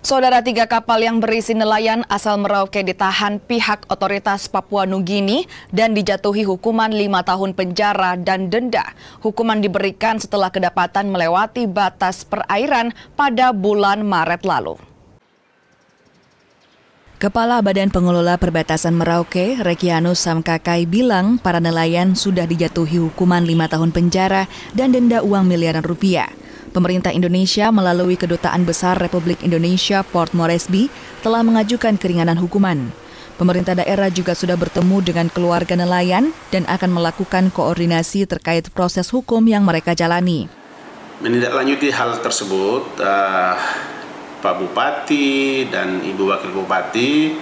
Saudara, 3 kapal yang berisi nelayan asal Merauke ditahan pihak otoritas Papua Nugini dan dijatuhi hukuman 5 tahun penjara dan denda. Hukuman diberikan setelah kedapatan melewati batas perairan pada bulan Maret lalu. Kepala Badan Pengelola Perbatasan Merauke, Rekianus Samkakai bilang para nelayan sudah dijatuhi hukuman 5 tahun penjara dan denda uang miliaran rupiah. Pemerintah Indonesia melalui Kedutaan Besar Republik Indonesia Port Moresby telah mengajukan keringanan hukuman. Pemerintah daerah juga sudah bertemu dengan keluarga nelayan dan akan melakukan koordinasi terkait proses hukum yang mereka jalani. Menindaklanjuti hal tersebut, Pak Bupati dan Ibu Wakil Bupati,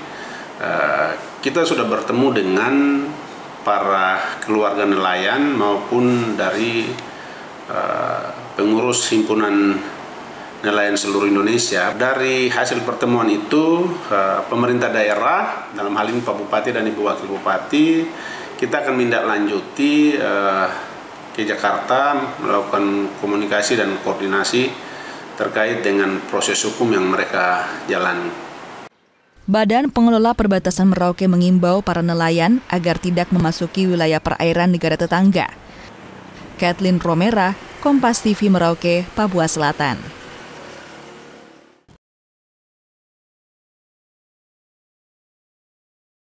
kita sudah bertemu dengan para keluarga nelayan maupun dari pengurus himpunan nelayan seluruh Indonesia. Dari hasil pertemuan itu, pemerintah daerah, dalam hal ini Pak Bupati dan Ibu Wakil Bupati, kita akan menindaklanjuti ke Jakarta, melakukan komunikasi dan koordinasi terkait dengan proses hukum yang mereka jalani. Badan Pengelola Perbatasan Merauke mengimbau para nelayan agar tidak memasuki wilayah perairan negara tetangga. Kathleen Romera, Kompas TV Merauke, Papua Selatan.